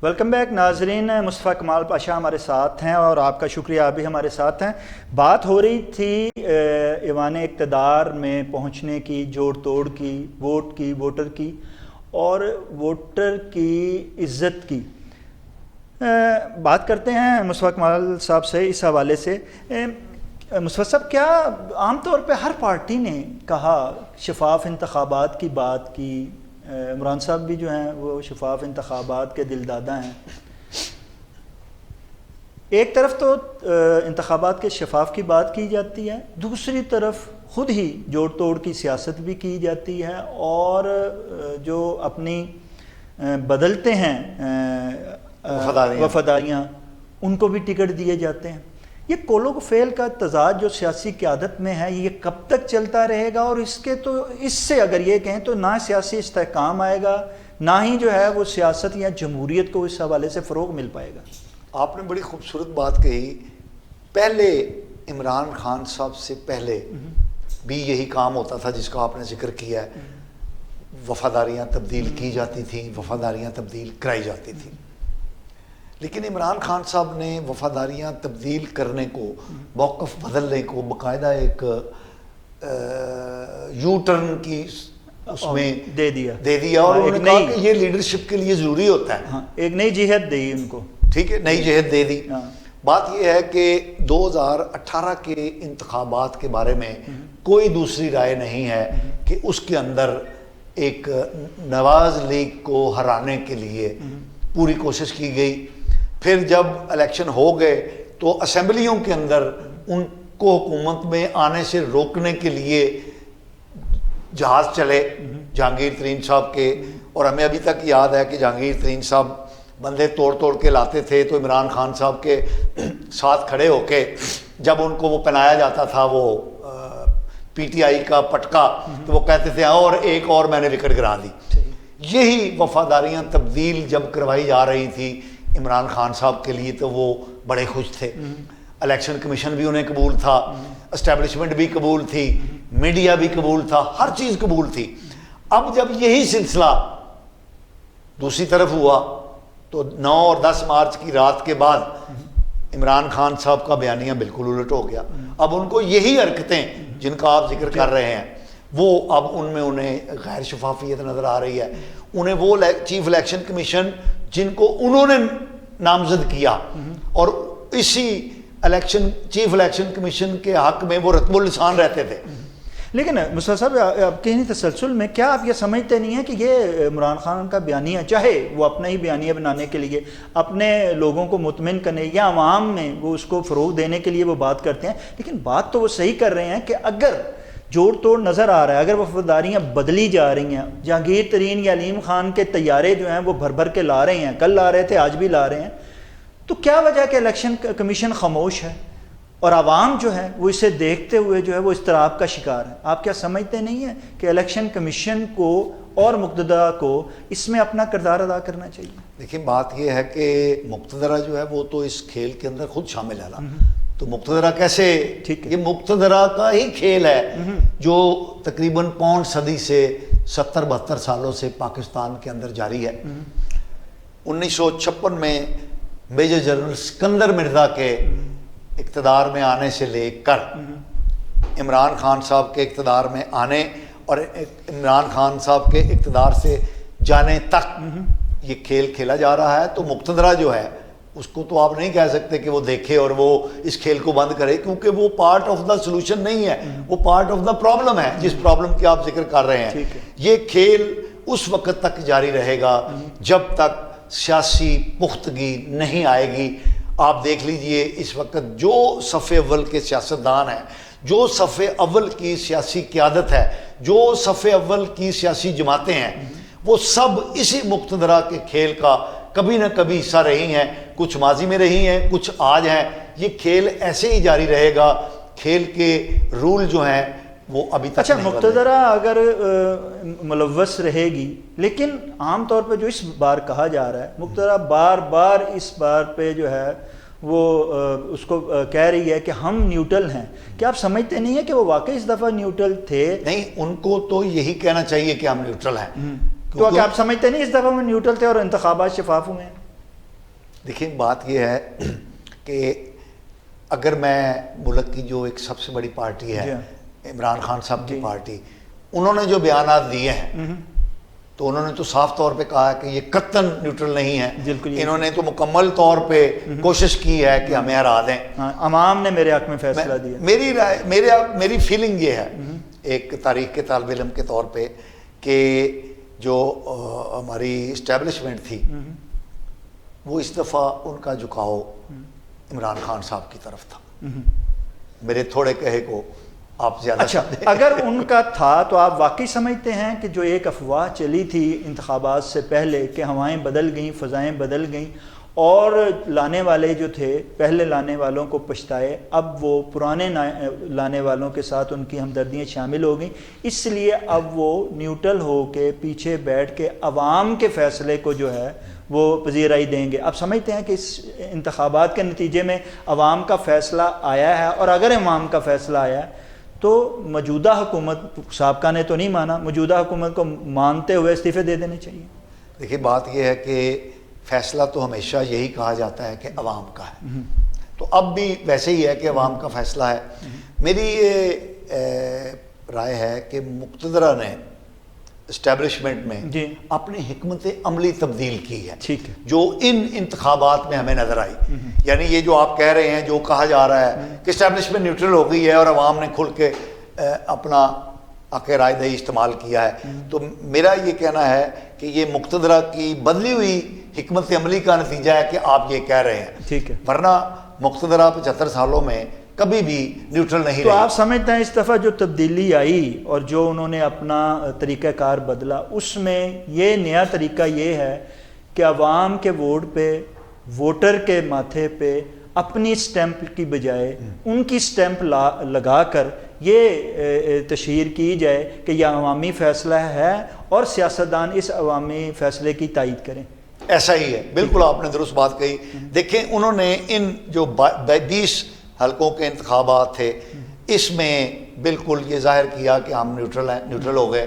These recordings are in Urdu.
ویلکم بیک ناظرین، مصطفیٰ کمال پاشا ہمارے ساتھ ہیں اور آپ کا شکریہ، آپ بھی ہمارے ساتھ ہیں۔ بات ہو رہی تھی ایوان اقتدار میں پہنچنے کی، جوڑ توڑ کی، ووٹ کی، ووٹر کی اور ووٹر کی عزت کی۔ بات کرتے ہیں مصطفیٰ کمال صاحب سے اس حوالے سے۔ مصطفیٰ صاحب، کیا عام طور پہ ہر پارٹی نے کہا شفاف انتخابات کی بات کی، عمران صاحب بھی جو ہیں وہ شفاف انتخابات کے دل دادا ہیں، ایک طرف تو انتخابات کے شفاف کی بات کی جاتی ہے، دوسری طرف خود ہی جوڑ توڑ کی سیاست بھی کی جاتی ہے اور جو اپنی بدلتے ہیں وفاداریاں ان کو بھی ٹکٹ دیے جاتے ہیں۔ یہ کولو فیل کا تضاد جو سیاسی قیادت میں ہے، یہ کب تک چلتا رہے گا؟ اور اس سے اگر یہ کہیں تو نہ سیاسی استحکام آئے گا، نہ ہی جو ہے وہ سیاست یا جمہوریت کو اس حوالے سے فروغ مل پائے گا۔ آپ نے بڑی خوبصورت بات کہی۔ پہلے عمران خان صاحب سے پہلے بھی یہی کام ہوتا تھا جس کا آپ نے ذکر کیا ہے، وفاداریاں تبدیل کی جاتی تھیں، وفاداریاں تبدیل کرائی جاتی تھیں۔ لیکن عمران خان صاحب نے وفاداریاں تبدیل کرنے کو، موقف بدلنے کو باقاعدہ ایک یو ٹرن کی اس میں دے دیا اور انہوں نے کہا کہ یہ لیڈرشپ کے لیے ضروری ہوتا ہے، ایک نئی جہت دی ان کو، ٹھیک ہے، نئی جہت دے دی۔ بات یہ ہے کہ 2018 کے انتخابات کے بارے میں کوئی دوسری رائے نہیں ہے کہ اس کے اندر ایک نواز لیگ کو ہرانے کے لیے پوری کوشش کی گئی۔ پھر جب الیکشن ہو گئے تو اسمبلیوں کے اندر ان کو حکومت میں آنے سے روکنے کے لیے جہاز چلے جہانگیر ترین صاحب کے، اور ہمیں ابھی تک یاد ہے کہ جہانگیر ترین صاحب بندے توڑ توڑ کے لاتے تھے تو عمران خان صاحب کے ساتھ کھڑے ہو کے جب ان کو وہ پہنایا جاتا تھا وہ پی ٹی آئی کا پٹکا، تو وہ کہتے تھے اور ایک اور میں نے وکٹ گرا دی۔ یہی وفاداریاں تبدیل جب کروائی جا رہی تھی عمران خان صاحب کے لیے تو وہ بڑے خوش تھے۔ الیکشن کمیشن بھی انہیں قبول تھا، اسٹیبلشمنٹ بھی قبول تھی، میڈیا بھی قبول تھا، ہر چیز قبول تھی۔ اب جب یہی سلسلہ دوسری طرف ہوا تو 9 اور 10 مارچ کی رات کے بعد عمران خان صاحب کا بیانیہ بالکل الٹ ہو گیا۔ اب ان کو یہی حرکتیں جن کا آپ ذکر کر رہے ہیں وہ اب ان میں انہیں غیر شفافیت نظر آ رہی ہے۔ انہیں وہ چیف الیکشن کمیشن جن کو انہوں نے نامزد کیا اور اسی چیف الیکشن کمیشن کے حق میں وہ رتب اللسان رہتے تھے۔ لیکن مصطفیٰ صاحب، آپ کے تسلسل میں کیا آپ یہ سمجھتے نہیں ہیں کہ یہ عمران خان کا بیانیہ، چاہے وہ اپنا ہی بیانیہ بنانے کے لیے، اپنے لوگوں کو مطمئن کرنے یا عوام میں وہ اس کو فروغ دینے کے لیے وہ بات کرتے ہیں، لیکن بات تو وہ صحیح کر رہے ہیں کہ اگر جوڑ توڑ نظر آ رہا ہے، اگر وفاداریاں بدلی جا رہی ہیں، جہانگیر ترین یا علیم خان کے طیارے جو ہیں وہ بھر بھر کے لا رہے ہیں، کل لا رہے تھے، آج بھی لا رہے ہیں، تو کیا وجہ کہ الیکشن کمیشن خاموش ہے اور عوام جو ہے وہ اسے دیکھتے ہوئے جو ہے وہ اضطراب کا شکار ہے؟ آپ کیا سمجھتے نہیں ہیں کہ الیکشن کمیشن کو اور مقتدرہ کو اس میں اپنا کردار ادا کرنا چاہیے؟ دیکھیں، بات یہ ہے کہ مقتدرہ جو ہے وہ تو اس کھیل کے اندر خود شامل ہے نا، تو مقتدرہ کیسے، یہ مقتدرہ کا ہی کھیل ہے جو تقریباً 5 صدی سے 70-72 سالوں سے پاکستان کے اندر جاری ہے۔ 1956 میں میجر جنرل سکندر مرزا کے اقتدار میں آنے سے لے کر عمران خان صاحب کے اقتدار میں آنے اور عمران خان صاحب کے اقتدار سے جانے تک یہ کھیل کھیلا جا رہا ہے۔ تو مقتدرہ جو ہے اس کو تو آپ نہیں کہہ سکتے کہ وہ دیکھے اور وہ اس کھیل کو بند کرے، کیونکہ وہ پارٹ آف دا سولوشن نہیں ہے، وہ پارٹ آف دا پرابلم ہے جس پرابلم کی آپ ذکر کر رہے ہیں۔ یہ کھیل اس وقت تک جاری رہے گا جب تک سیاسی پختگی نہیں آئے گی۔ آپ دیکھ لیجئے اس وقت جو صف اول کے سیاستدان ہیں، جو صف اول کی سیاسی قیادت ہے، جو صف اول کی سیاسی جماعتیں ہیں، وہ سب اسی مقتدرہ کے کھیل کا کبھی نہ کبھی حصہ رہی ہیں، کچھ ماضی میں رہی ہیں، کچھ آج ہیں۔ یہ کھیل ایسے ہی جاری رہے گا، کھیل کے رول جو ہیں وہ ابھی تک اچھا مقتدرہ اگر ملوث رہے گی، لیکن عام طور پہ جو اس بار کہا جا رہا ہے، مقتدرہ بار بار اس بار پہ جو ہے وہ اس کو کہہ رہی ہے کہ ہم نیوٹرل ہیں۔ کیا آپ سمجھتے نہیں ہیں کہ وہ واقعی اس دفعہ نیوٹرل تھے؟ نہیں، ان کو تو یہی کہنا چاہیے کہ ہم نیوٹرل ہیں۔ تو کیا آپ سمجھتے نہیں اس دفعہ وہ نیوٹرل تھے اور انتخابات شفاف ہوئے ہیں؟ دیکھیں بات یہ ہے کہ اگر میں ملک کی جو ایک سب سے بڑی پارٹی ہے عمران خان صاحب کی پارٹی، انہوں نے جو بیانات دیے ہیں تو انہوں نے تو صاف طور پہ کہا ہے کہ یہ قطعاً نیوٹرل نہیں ہے، انہوں نے تو مکمل طور پہ کوشش کی ہے کہ ہمیں ہرا دیں. عوام نے میرے حق میں فیصلہ دیا. میری رائے میری فیلنگ یہ ہے ایک تاریخ کے طالب علم کے طور پہ کہ جو ہماری اسٹیبلشمنٹ تھی وہ اس دفعہ ان کا جھکاؤ عمران خان صاحب کی طرف تھا. میرے تھوڑے کہے کو آپ زیادہ اچھا اگر ان کا تھا تو آپ واقعی سمجھتے ہیں کہ جو ایک افواہ چلی تھی انتخابات سے پہلے کہ ہوائیں بدل گئیں، فضائیں بدل گئیں اور لانے والے جو تھے پہلے لانے والوں کو پچھتائے، اب وہ پرانے لانے والوں کے ساتھ ان کی ہمدردیاں شامل ہو گئیں، اس لیے اب وہ نیوٹرل ہو کے پیچھے بیٹھ کے عوام کے فیصلے کو جو ہے وہ پذیرائی دیں گے؟ آپ سمجھتے ہیں کہ اس انتخابات کے نتیجے میں عوام کا فیصلہ آیا ہے؟ اور اگر عوام کا فیصلہ آیا ہے تو موجودہ حکومت، سابقہ نے تو نہیں مانا، موجودہ حکومت کو مانتے ہوئے استعفے دے دینے چاہیے؟ دیکھیے بات یہ ہے کہ فیصلہ تو ہمیشہ یہی کہا جاتا ہے کہ عوام کا ہے، تو اب بھی ویسے ہی ہے کہ عوام کا فیصلہ ہے. میری یہ رائے ہے کہ مقتدرہ نے اسٹیبلشمنٹ میں اپنی حکمت عملی تبدیل کی ہے جو ان انتخابات میں ہمیں نظر آئی. یعنی یہ جو آپ کہہ رہے ہیں، جو کہا جا رہا ہے کہ اسٹیبلشمنٹ نیوٹرل ہو گئی ہے اور عوام نے کھل کے اپنا حق رائے دہی استعمال کیا ہے، تو میرا یہ کہنا ہے کہ یہ مقتدرہ کی بدلی ہوئی حکمت عملی کا نتیجہ ہے کہ آپ یہ کہہ رہے ہیں. ورنہ مقتدرہ 75 سالوں میں کبھی بھی نیوٹرل نہیں رہی. تو آپ سمجھتے ہیں اس دفعہ جو تبدیلی آئی اور جو انہوں نے اپنا طریقہ کار بدلا، اس میں یہ نیا طریقہ یہ ہے کہ عوام کے ووٹ پہ، ووٹر کے ماتھے پہ اپنی سٹیمپ کی بجائے ان کی سٹیمپ لگا کر یہ تشہیر کی جائے کہ یہ عوامی فیصلہ ہے اور سیاستدان اس عوامی فیصلے کی تائید کریں؟ ایسا ہی ہے، بالکل آپ نے درست بات کہی. دیکھیں انہوں نے ان جو 20 حلقوں کے انتخابات تھے اس میں بالکل یہ ظاہر کیا کہ ہم نیوٹرل ہیں، نیوٹرل ہو گئے،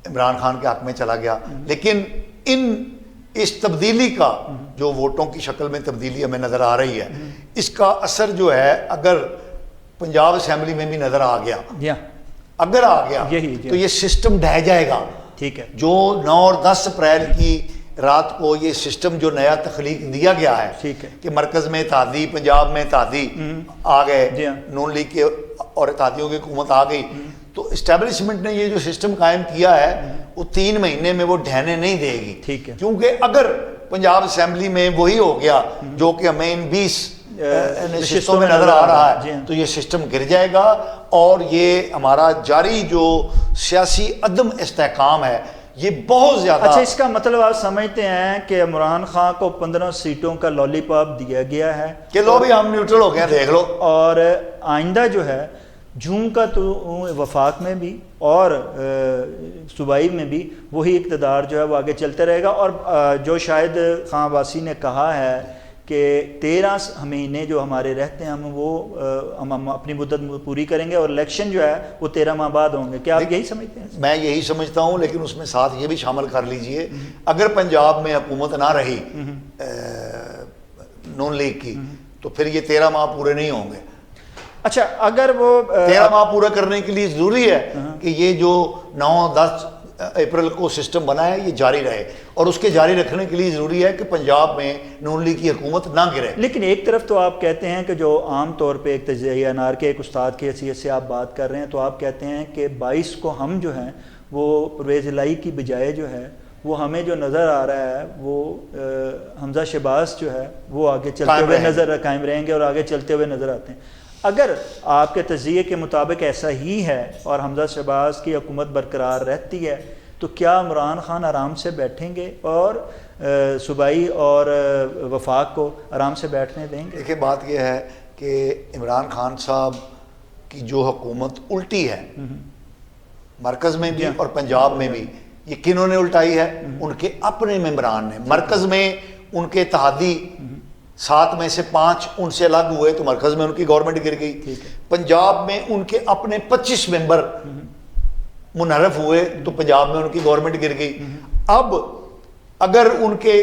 عمران خان کے حق میں چلا گیا. لیکن اس تبدیلی کا جو ووٹوں کی شکل میں تبدیلی ہمیں نظر آ رہی ہے، اس کا اثر جو ہے اگر پنجاب اسمبلی میں بھی نظر آ گیا، اگر آ گیا تو یہ سسٹم ڈھہ جائے گا. ٹھیک ہے، جو 9 اور 10 اپریل کی رات کو یہ سسٹم جو نیا تخلیق دیا گیا ہے کہ مرکز میں اتحادی، پنجاب میں اتحادی آ گئے، نون لیگ کے اور اتحادیوں کی حکومت آ گئی، تو اسٹیبلشمنٹ نے یہ جو سسٹم قائم کیا ہے وہ 3 مہینے میں وہ ڈھہنے نہیں دے گی. کیونکہ اگر پنجاب اسمبلی میں وہی ہو گیا جو کہ ہمیں ان 20 نشستوں میں نظر آ رہا ہے تو یہ سسٹم گر جائے گا اور یہ ہمارا جاری جو سیاسی عدم استحکام ہے یہ بہت زیادہ. اچھا اس کا مطلب آپ سمجھتے ہیں کہ عمران خان کو 15 سیٹوں کا لالی پاپ دیا گیا ہے کہ لو بھی ہم نیوٹرل ہو گئے، دیکھ لو، اور آئندہ جو ہے جون کا تو وفاق میں بھی اور صوبائی میں بھی وہی اقتدار جو ہے وہ آگے چلتے رہے گا. اور جو شاید خان عباسی نے کہا ہے کہ 13 مہینے جو ہمارے رہتے ہیں ہم اپنی مدت پوری کریں گے اور الیکشن جو ہے وہ 13 ماہ بعد ہوں گے. کیا آپ یہی سمجھتے ہیں؟ میں یہی سمجھتا ہوں، لیکن اس میں ساتھ یہ بھی شامل کر لیجئے اگر پنجاب میں حکومت نہ رہی نون لیگ کی تو پھر یہ 13 ماہ پورے نہیں ہوں گے. اچھا اگر وہ 13 ماہ پورا کرنے کے لیے ضروری ہے کہ یہ جو 9-10 اپریل کو سسٹم بنا ہے یہ جاری رہے، اور اس کے جاری رکھنے کے لیے ضروری ہے کہ پنجاب میں نون لیگ کی حکومت نہ گرے. لیکن ایک طرف تو آپ کہتے ہیں کہ جو عام طور پہ ایک تجزیہ انار کے ایک استاد کی حیثیت سے آپ بات کر رہے ہیں، تو آپ کہتے ہیں کہ 22 کو ہم جو ہیں وہ پرویز الہی کی بجائے جو ہے وہ ہمیں جو نظر آ رہا ہے وہ حمزہ شہباز جو ہے وہ آگے چلتے ہوئے نظر قائم رہیں گے اور آگے چلتے ہوئے نظر آتے ہیں. اگر آپ کے تجزیے کے مطابق ایسا ہی ہے اور حمزہ شہباز کی حکومت برقرار رہتی ہے تو کیا عمران خان آرام سے بیٹھیں گے اور صوبائی اور وفاق کو آرام سے بیٹھنے دیں گے؟ دیکھیں بات یہ ہے کہ عمران خان صاحب کی جو حکومت الٹی ہے مرکز میں بھی اور پنجاب میں بھی، یہ کنہوں نے الٹائی ہے؟ ان کے اپنے ممبران نے. مرکز میں ان کے اتحادی 7 میں سے 5 ان سے الگ ہوئے تو مرکز میں ان کی گورنمنٹ گر گئی. پنجاب میں ان کے اپنے 25 ممبر منحرف ہوئے تو پنجاب میں ان کی گورنمنٹ گر گئی. اب اگر ان کے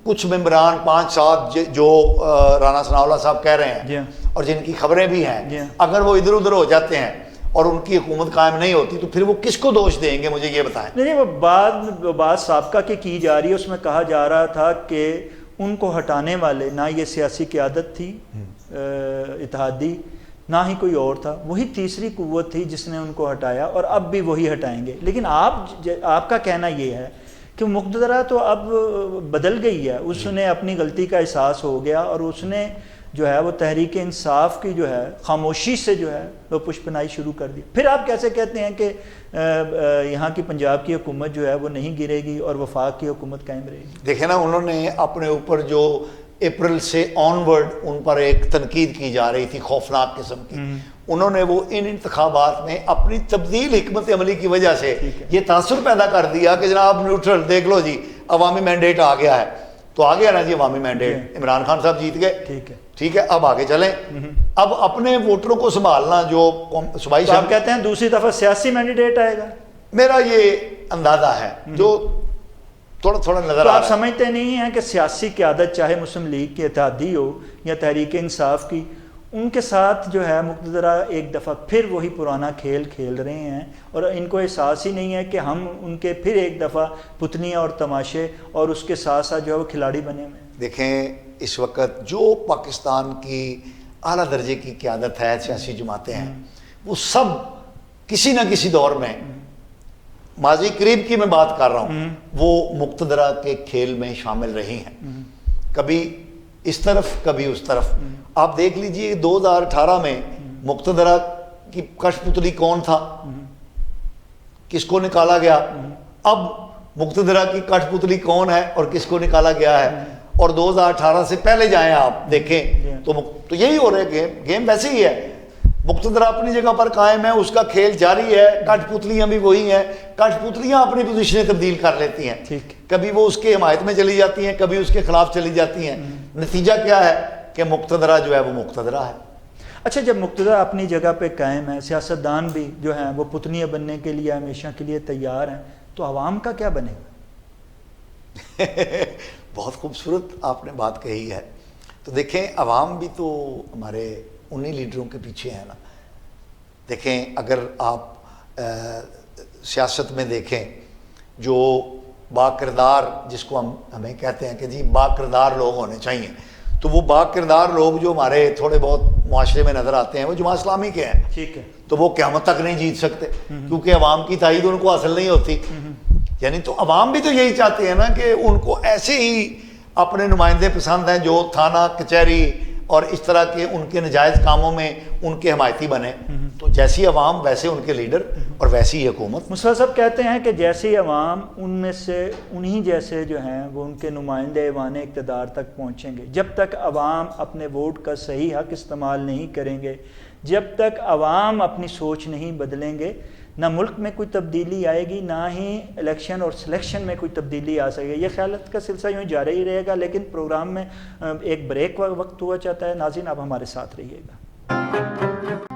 کچھ ممبران 5-7 جو رانا ثناء اللہ صاحب کہہ رہے ہیں اور جن کی خبریں بھی ہیں، اگر وہ ادھر ادھر ہو جاتے ہیں اور ان کی حکومت قائم نہیں ہوتی تو پھر وہ کس کو دوش دیں گے؟ مجھے یہ بتائیں۔ نہیں، وہ بات سابقہ کی جا رہی ہے، اس میں کہا جا رہا تھا کہ ان کو ہٹانے والے نہ یہ سیاسی قیادت تھی اتحادی، نہ ہی کوئی اور تھا، وہی تیسری قوت تھی جس نے ان کو ہٹایا اور اب بھی وہی ہٹائیں گے۔ لیکن آپ کا کہنا یہ ہے کہ مقتدرہ تو اب بدل گئی ہے، اس نے اپنی غلطی کا احساس ہو گیا اور اس نے جو ہے وہ تحریک انصاف کی جو ہے خاموشی سے جو ہے وہ پشپنائی شروع کر دی۔ پھر آپ کیسے کہتے ہیں کہ یہاں کی پنجاب کی حکومت جو ہے وہ نہیں گرے گی اور وفاق کی حکومت قائم رہے گی؟ دیکھیں نا، انہوں نے اپنے اوپر جو اپریل سے آنورڈ ان پر ایک تنقید کی جا رہی تھی خوفناک قسم کی، انہوں نے وہ ان انتخابات میں اپنی تبدیل حکمت عملی کی وجہ سے یہ تاثر پیدا کر دیا کہ جناب نیوٹرل دیکھ لو جی، عوامی مینڈیٹ آ گیا ہے، تو آ گیا نا جی عوامی مینڈیٹ، عمران خان صاحب جیت گئے، ٹھیک ہے، اب آگے چلیں۔ اب اپنے ووٹروں کو سنبھالنا، جو صوبائی آپ کہتے ہیں دوسری دفعہ سیاسی مینڈیٹ آئے گا؟ میرا یہ اندازہ ہے جو تھوڑا تھوڑا نظر آ رہا ہے۔ آپ سمجھتے نہیں ہیں کہ سیاسی قیادت چاہے مسلم لیگ کی اتحادی ہو یا تحریک انصاف کی، ان کے ساتھ جو ہے مقتدرہ ایک دفعہ پھر وہی پرانا کھیل کھیل رہے ہیں اور ان کو احساس ہی نہیں ہے کہ ہم ان کے پھر ایک دفعہ پتنیاں اور تماشے اور اس کے ساتھ ساتھ جو ہے وہ کھلاڑی بنے ہوئے ہیں؟ دیکھیں، اس وقت جو پاکستان کی اعلیٰ درجے کی قیادت ہے، سیاسی جماعتیں ہیں، وہ سب کسی نہ کسی دور میں، ماضی قریب کی میں بات کر رہا ہوں، وہ مقتدرہ کے کھیل میں شامل رہی ہیں، کبھی اس طرف کبھی اس طرف۔ آپ دیکھ لیجئے 2018 میں مقتدرہ کی کش پتلی کون تھا، کس کو نکالا گیا، اب مقتدرہ کی کش پتلی کون ہے اور کس کو نکالا گیا ہے، اور 2018 سے پہلے جائیں آپ دیکھیں تو یہی ہو رہا ہے، گیم ویسے ہی ہے، مقتدرہ اپنی جگہ پر قائم ہے، اس کا کھیل جاری ہے، کٹ پتلیاں بھی وہی ہیں، کٹ پتلیاں اپنی پوزیشنیں تبدیل کر لیتی ہیں، کبھی وہ اس کے حمایت میں چلی جاتی ہیں، کبھی اس کے خلاف چلی جاتی ہیں، نتیجہ کیا ہے کہ مقتدرہ جو ہے وہ مقتدرہ ہے۔ اچھا، جب مقتدرہ اپنی جگہ پہ قائم ہے، سیاستدان بھی جو ہیں وہ پتنیاں بننے کے لیے ہمیشہ کے لیے تیار ہیں، تو عوام کا کیا بنے گا؟ بہت خوبصورت آپ نے بات کہی ہے۔ تو دیکھیں، عوام بھی تو ہمارے انہی لیڈروں کے پیچھے ہیں نا۔ دیکھیں، اگر آپ سیاست میں دیکھیں، جو با کردار، جس کو ہمیں کہتے ہیں کہ جی با کردار لوگ ہونے چاہیے، تو وہ با کردار لوگ جو ہمارے تھوڑے بہت معاشرے میں نظر آتے ہیں وہ جماعت اسلامی کے ہیں، ٹھیک ہے، تو وہ قیامت تک نہیں جیت سکتے کیونکہ عوام کی تائید ان کو حاصل نہیں ہوتی۔ یعنی تو عوام بھی تو یہی چاہتے ہیں نا کہ ان کو ایسے ہی اپنے نمائندے پسند ہیں جو تھانہ کچہری اور اس طرح کے ان کے نجائز کاموں میں ان کے حمایتی بنے، تو جیسی عوام ویسے ان کے لیڈر اور ویسی ہی حکومت۔ مصطفیٰ صاحب کہتے ہیں کہ جیسی عوام، ان میں سے انہی جیسے جو ہیں وہ ان کے نمائندے ایوان اقتدار تک پہنچیں گے۔ جب تک عوام اپنے ووٹ کا صحیح حق استعمال نہیں کریں گے، جب تک عوام اپنی سوچ نہیں بدلیں گے، نہ ملک میں کوئی تبدیلی آئے گی، نہ ہی الیکشن اور سلیکشن میں کوئی تبدیلی آ سکے۔ یہ خیالات کا سلسلہ یوں جاری ہی رہے گا، لیکن پروگرام میں ایک بریک وقت ہوا چاہتا ہے۔ ناظرین، آپ ہمارے ساتھ رہیے گا۔